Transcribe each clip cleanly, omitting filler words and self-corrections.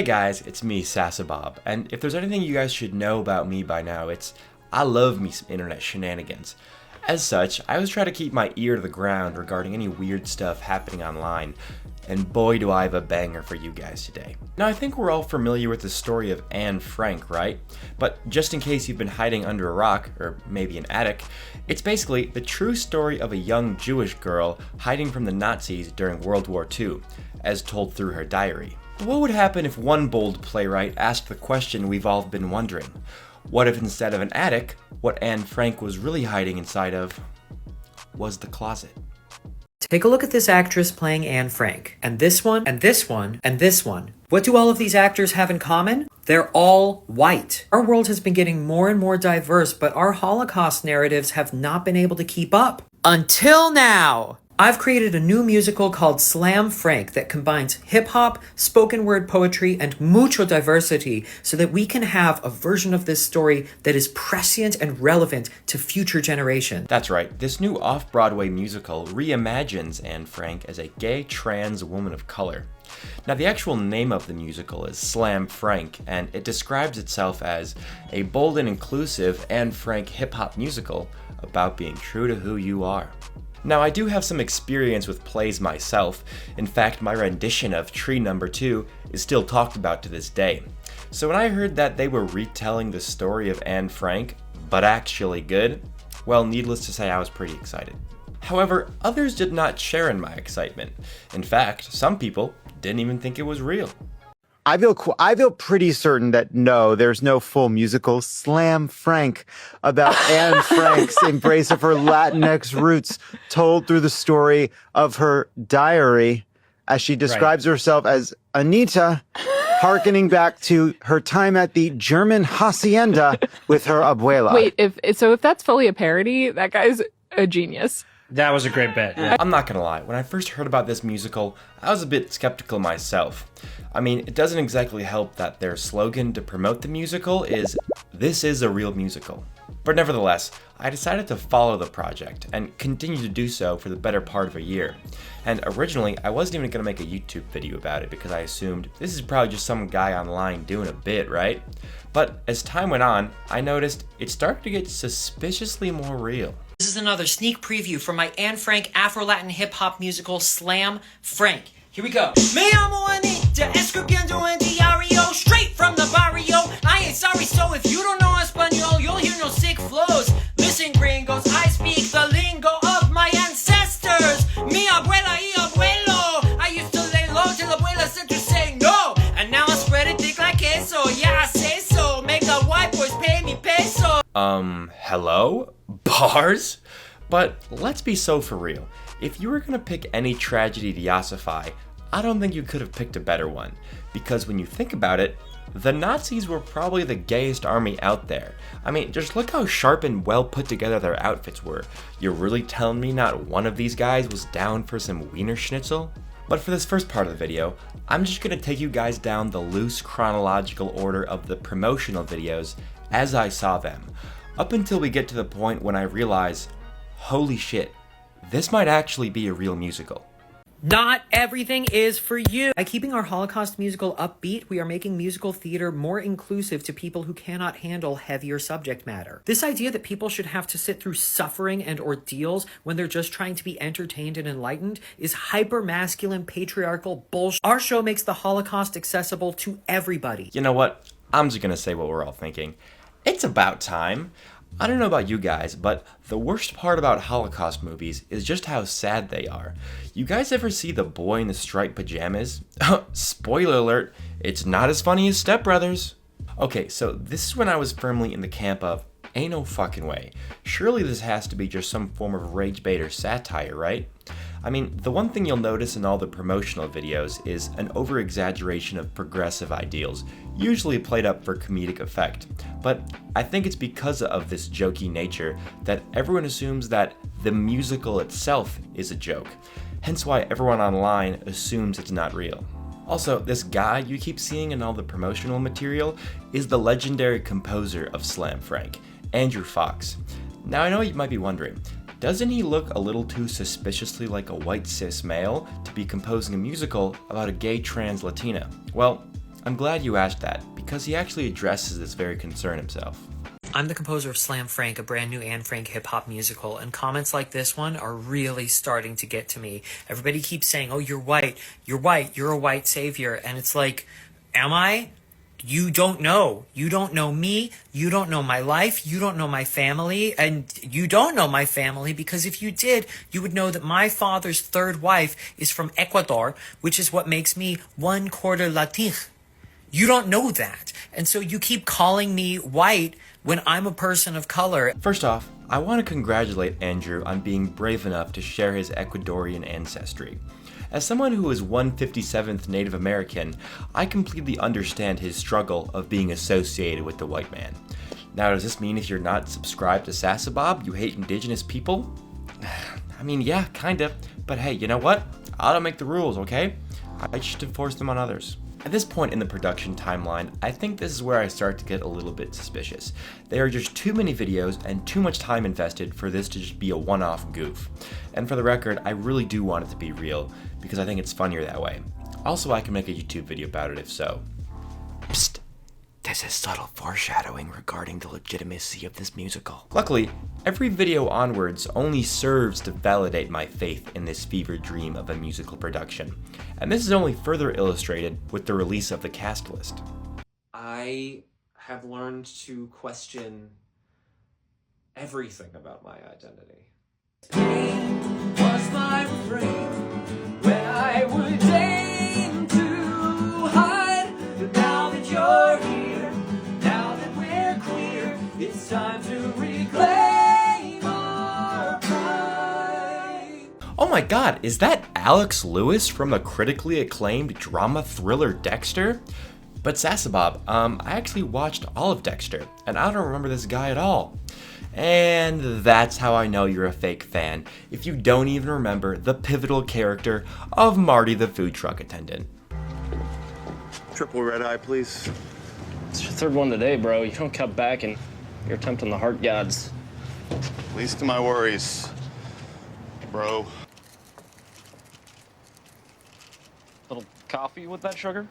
Hey guys, it's me, Sasabob, and if there's anything you guys should know about me by now, it's I love me some internet shenanigans. As such, I always try to keep my ear to the ground regarding any weird stuff happening online, and boy do I have a banger for you guys today. Now I think we're all familiar with the story of Anne Frank, right? But just in case you've been hiding under a rock, or maybe an attic, it's basically the true story of a young Jewish girl hiding from the Nazis during World War II, as told through her diary. What would happen if one bold playwright asked the question we've all been wondering? What if instead of an attic, what Anne Frank was really hiding inside of was the closet? Take a look at this actress playing Anne Frank, and this one, and this one, and this one. What do all of these actors have in common? They're all white. Our world has been getting more and more diverse, but our Holocaust narratives have not been able to keep up. Until now! I've created a new musical called Slam Frank that combines hip-hop, spoken word poetry, and mucho diversity so that we can have a version of this story that is prescient and relevant to future generations. That's right, this new off-Broadway musical reimagines Anne Frank as a gay trans woman of color. Now the actual name of the musical is Slam Frank, and it describes itself as a bold and inclusive Anne Frank hip-hop musical about being true to who you are. Now, I do have some experience with plays myself. In fact, my rendition of Tree Number 2 is still talked about to this day. So when I heard that they were retelling the story of Anne Frank, but actually good, well, needless to say, I was pretty excited. However, others did not share in my excitement. In fact, some people didn't even think it was real. I feel pretty certain that no, there's no full musical Slam Frank about Anne Frank's embrace of her Latinx roots told through the story of her diary as she describes herself as Anita, hearkening back to her time at the German hacienda with her abuela. Wait, if that's fully a parody, that guy's a genius. That was a great bit. Yeah. I'm not gonna lie, when I first heard about this musical, I was a bit skeptical myself. I mean, it doesn't exactly help that their slogan to promote the musical is, "This is a real musical." But nevertheless, I decided to follow the project, and continue to do so for the better part of a year. And originally, I wasn't even gonna make a YouTube video about it because I assumed this is probably just some guy online doing a bit, right? But as time went on, I noticed it started to get suspiciously more real. This is another sneak preview for my Anne Frank Afro-Latin hip-hop musical Slam Frank. Here we go. Me amo Anita, escribiendo en diario, straight from the barrio. I ain't sorry, so if you don't know Espanol, you'll hear no sick flows. Listen, gringos, I speak the lingo of my ancestors. Mi abuela y abuelo. I used to lay low till abuela said to say no. And now I spread it thick like queso. Yeah, I say so. Make the white boys pay me peso. Hello? Bars? But let's be so for real. If you were gonna pick any tragedy to ossify, I don't think you could have picked a better one. Because when you think about it, the Nazis were probably the gayest army out there. I mean, just look how sharp and well put together their outfits were. You're really telling me not one of these guys was down for some Wiener Schnitzel? But for this first part of the video, I'm just gonna take you guys down the loose chronological order of the promotional videos as I saw them, up until we get to the point when I realize, holy shit, this might actually be a real musical. Not everything is for you. By keeping our Holocaust musical upbeat, we are making musical theater more inclusive to people who cannot handle heavier subject matter. This idea that people should have to sit through suffering and ordeals when they're just trying to be entertained and enlightened is hyper-masculine, patriarchal bullshit. Our show makes the Holocaust accessible to everybody. You know what? I'm just gonna say what we're all thinking. It's about time. I don't know about you guys, but the worst part about Holocaust movies is just how sad they are. You guys ever see The Boy in the Striped Pajamas? Spoiler alert, it's not as funny as Step Brothers. Okay, so this is when I was firmly in the camp of, ain't no fucking way. Surely this has to be just some form of rage bait or satire, right? I mean, the one thing you'll notice in all the promotional videos is an over-exaggeration of progressive ideals, usually played up for comedic effect. But I think it's because of this jokey nature that everyone assumes that the musical itself is a joke, hence why everyone online assumes it's not real. Also, this guy you keep seeing in all the promotional material is the legendary composer of Slam Frank, Andrew Fox. Now I know you might be wondering, doesn't he look a little too suspiciously like a white cis male to be composing a musical about a gay trans Latina? Well, I'm glad you asked that, because he actually addresses this very concern himself. I'm the composer of Slam Frank, a brand new Anne Frank hip-hop musical, and comments like this one are really starting to get to me. Everybody keeps saying, oh, you're white, you're a white savior, and it's like, am I? You don't know. You don't know me, you don't know my life, you don't know my family, and you don't know my family because if you did, you would know that my father's third wife is from Ecuador, which is what makes me 1/4 Latin. You don't know that, and so you keep calling me white when I'm a person of color. First off, I want to congratulate Andrew on being brave enough to share his Ecuadorian ancestry. As someone who is 1/57th Native American, I completely understand his struggle of being associated with the white man. Now, does this mean if you're not subscribed to Sasabob, you hate indigenous people? I mean, yeah, kinda, but hey, you know what? I don't make the rules, okay? I just enforce them on others. At this point in the production timeline, I think this is where I start to get a little bit suspicious. There are just too many videos and too much time invested for this to just be a one-off goof. And for the record, I really do want it to be real, because I think it's funnier that way. Also, I can make a YouTube video about it if so. Psst. This is subtle foreshadowing regarding the legitimacy of this musical. Luckily, every video onwards only serves to validate my faith in this fever dream of a musical production. And this is only further illustrated with the release of the cast list. I have learned to question everything about my identity. Pain was my refrain when I would aim to hide, but now that you're here, now that we're queer, it's time to reclaim our pride. Oh my god, is that Alex Lewis from the critically acclaimed drama thriller Dexter? But Sasabob, I actually watched all of Dexter, and I don't remember this guy at all. And that's how I know you're a fake fan, if you don't even remember the pivotal character of Marty the food truck attendant. Triple red eye, please. It's your third one today, bro. You don't cut back and you're tempting the heart gods. Least of my worries, bro. Little coffee with that sugar?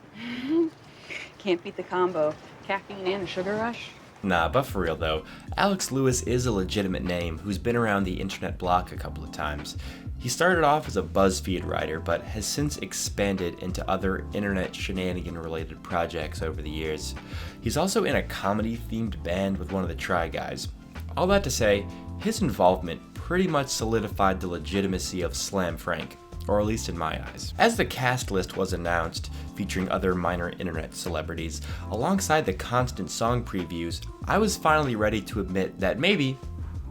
Can't beat the combo. Caffeine and a sugar rush. Nah, but for real though, Alex Lewis is a legitimate name who's been around the internet block a couple of times. He started off as a BuzzFeed writer, but has since expanded into other internet shenanigan-related projects over the years. He's also in a comedy-themed band with one of the Try Guys. All that to say, his involvement pretty much solidified the legitimacy of Slam Frank, or at least in my eyes. As the cast list was announced, featuring other minor internet celebrities, alongside the constant song previews, I was finally ready to admit that maybe,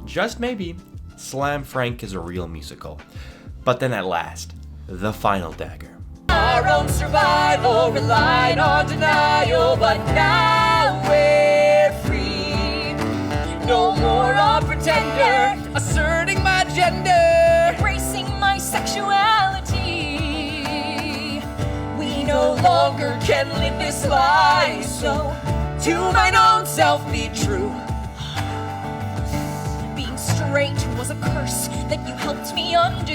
just maybe, Slam Frank is a real musical. But then at last, the final dagger. Our own survival relied on denial, but now we're free. No more a pretender, asserting my gender, embracing my sexuality. We no longer can live this lie, so to mine own self be true. Being straight was a curse that you helped me undo.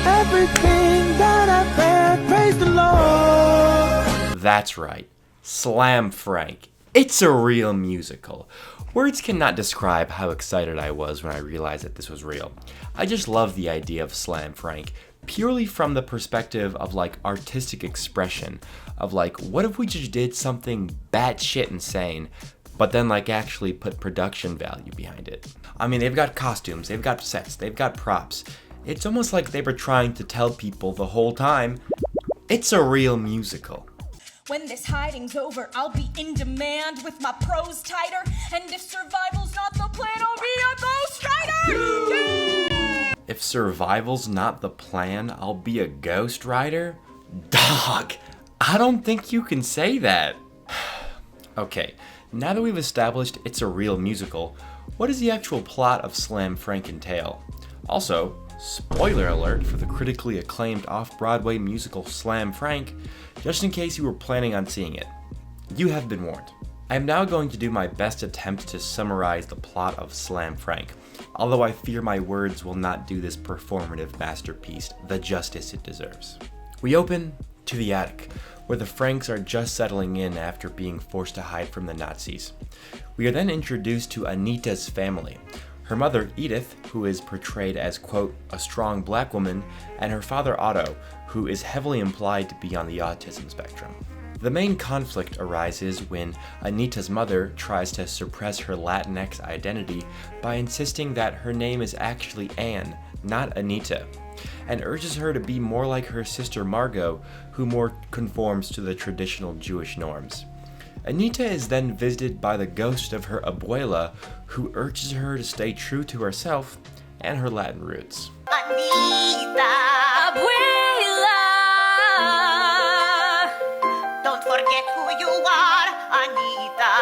Everything that I've had, praise the Lord. That's right, Slam Frank. It's a real musical. Words cannot describe how excited I was when I realized that this was real. I just love the idea of Slam Frank, purely from the perspective of like artistic expression, of like, what if we just did something batshit insane, but then like actually put production value behind it. I mean, they've got costumes, they've got sets, they've got props. It's almost like they were trying to tell people the whole time, it's a real musical. When this hiding's over, I'll be in demand with my prose tighter. And if survival's not the plan, I'll be a ghostwriter! Yeah! If survival's not the plan, I'll be a ghostwriter? Dog, I don't think you can say that. Okay, now that we've established it's a real musical, what does the actual plot of Slam Frank entail? Also, spoiler alert for the critically acclaimed off-Broadway musical Slam Frank, just in case you were planning on seeing it. You have been warned. I am now going to do my best attempt to summarize the plot of Slam Frank, although I fear my words will not do this performative masterpiece the justice it deserves. We open to the attic, where the Franks are just settling in after being forced to hide from the Nazis. We are then introduced to Anita's family. Her mother, Edith, who is portrayed as, quote, a strong black woman, and her father, Otto, who is heavily implied to be on the autism spectrum. The main conflict arises when Anita's mother tries to suppress her Latinx identity by insisting that her name is actually Anne, not Anita, and urges her to be more like her sister Margot, who more conforms to the traditional Jewish norms. Anita is then visited by the ghost of her abuela, who urges her to stay true to herself and her Latin roots. Anita, abuela, don't forget who you are, Anita.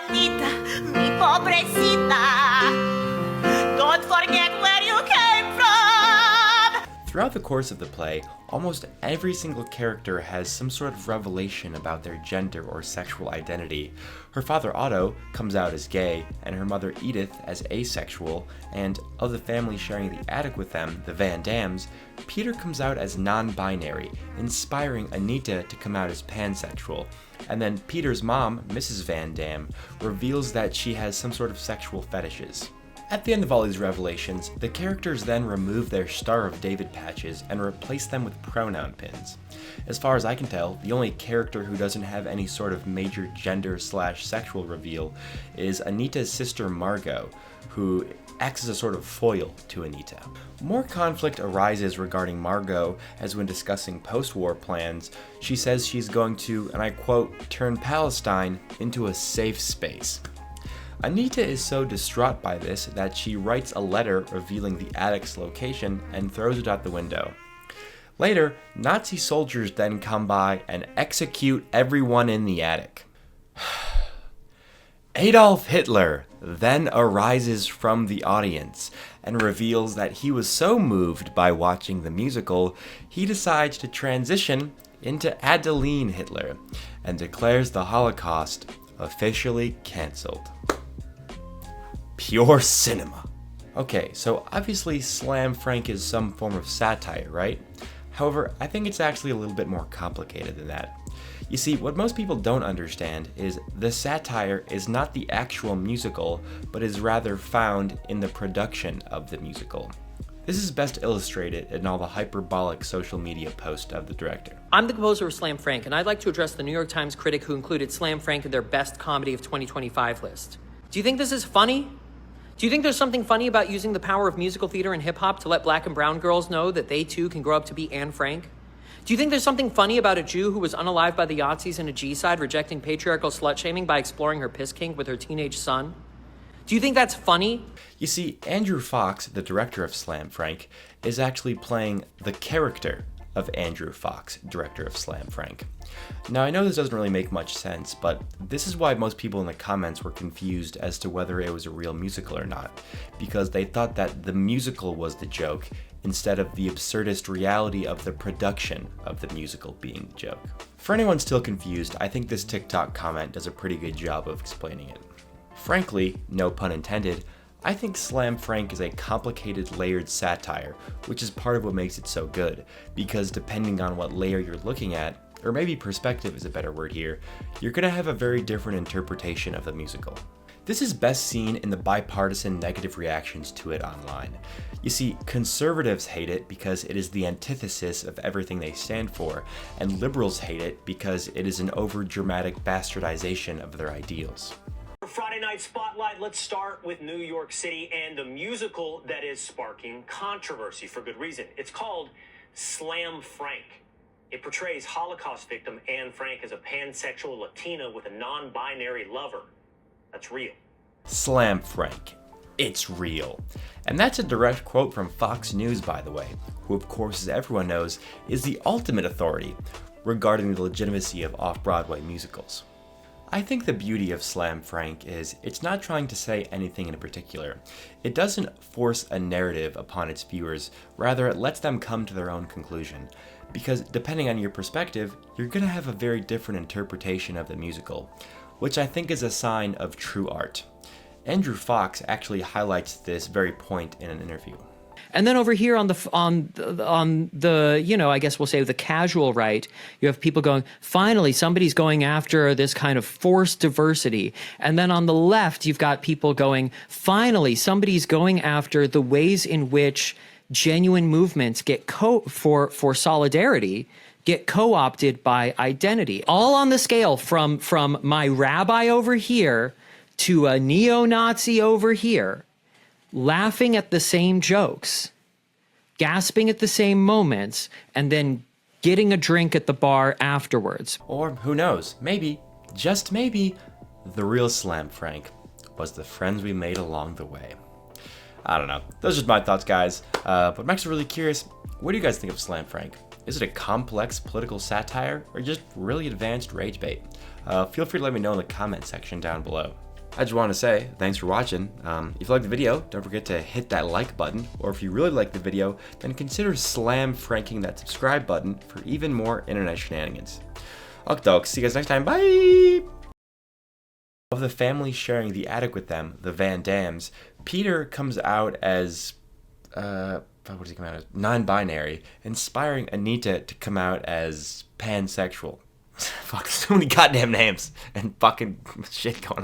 Anita, mi pobrecita, don't forget where you came from. Throughout the course of the play, almost every single character has some sort of revelation about their gender or sexual identity. Her father Otto comes out as gay, and her mother Edith as asexual, and of the family sharing the attic with them, the Van Dams, Peter comes out as non-binary, inspiring Anita to come out as pansexual. And then Peter's mom, Mrs. Van Dam, reveals that she has some sort of sexual fetishes. At the end of all these revelations, the characters then remove their Star of David patches and replace them with pronoun pins. As far as I can tell, the only character who doesn't have any sort of major gender/sexual reveal is Anita's sister Margot, who acts as a sort of foil to Anita. More conflict arises regarding Margot, as when discussing post-war plans, she says she's going to, and I quote, turn Palestine into a safe space. Anita is so distraught by this that she writes a letter revealing the attic's location and throws it out the window. Later, Nazi soldiers then come by and execute everyone in the attic. Adolf Hitler then arises from the audience and reveals that he was so moved by watching the musical, he decides to transition into Adeline Hitler and declares the Holocaust officially cancelled. Pure cinema. Okay, so obviously Slam Frank is some form of satire, right? However, I think it's actually a little bit more complicated than that. You see, what most people don't understand is the satire is not the actual musical, but is rather found in the production of the musical. This is best illustrated in all the hyperbolic social media posts of the director. I'm the composer of Slam Frank, and I'd like to address the New York Times critic who included Slam Frank in their Best Comedy of 2025 list. Do you think this is funny? Do you think there's something funny about using the power of musical theater and hip-hop to let black and brown girls know that they too can grow up to be Anne Frank? Do you think there's something funny about a Jew who was unalived by the Yazis and a G-side rejecting patriarchal slut-shaming by exploring her piss kink with her teenage son? Do you think that's funny? You see, Andrew Fox, the director of Slam Frank, is actually playing the character of Andrew Fox, director of Slam Frank. Now, I know this doesn't really make much sense, but this is why most people in the comments were confused as to whether it was a real musical or not, because they thought that the musical was the joke instead of the absurdist reality of the production of the musical being the joke. For anyone still confused, I think this TikTok comment does a pretty good job of explaining it. Frankly, no pun intended, I think Slam Frank is a complicated, layered satire, which is part of what makes it so good, because depending on what layer you're looking at, or maybe perspective is a better word here, you're gonna have a very different interpretation of the musical. This is best seen in the bipartisan negative reactions to it online. You see, conservatives hate it because it is the antithesis of everything they stand for, and liberals hate it because it is an over-dramatic bastardization of their ideals. For Friday Night Spotlight, let's start with New York City and the musical that is sparking controversy for good reason. It's called Slam Frank. It portrays Holocaust victim Anne Frank as a pansexual Latina with a non-binary lover. That's real. Slam Frank. It's real. And that's a direct quote from Fox News, by the way, who of course, as everyone knows, is the ultimate authority regarding the legitimacy of off-Broadway musicals. I think the beauty of Slam Frank is it's not trying to say anything in particular. It doesn't force a narrative upon its viewers, rather it lets them come to their own conclusion. Because depending on your perspective, you're gonna have a very different interpretation of the musical, which I think is a sign of true art. Andrew Fox actually highlights this very point in an interview. And then over here on the you know, I guess we'll say the casual right, you have people going, finally somebody's going after this kind of forced diversity. And then on the left, you've got people going, finally somebody's going after the ways in which genuine movements get for solidarity get co-opted by identity. All on the scale from my rabbi over here to a neo-Nazi over here, laughing at the same jokes, gasping at the same moments, and then getting a drink at the bar afterwards. Or who knows, maybe, just maybe, the real Slam Frank was the friends we made along the way. I don't know. Those are just my thoughts, guys. But I'm actually really curious, what do you guys think of Slam Frank? Is it a complex political satire or just really advanced rage bait? Feel free to let me know in the comment section down below. I just want to say thanks for watching. If you liked the video, don't forget to hit that like button, or if you really like the video, then consider slam franking that subscribe button for even more internet shenanigans. Okay, dogs, see you guys next time, bye! Of the family sharing the attic with them, the Van Dams, Peter comes out as, what does he come out as? Non-binary, inspiring Anita to come out as pansexual. Fuck, so many goddamn names and fucking shit going on.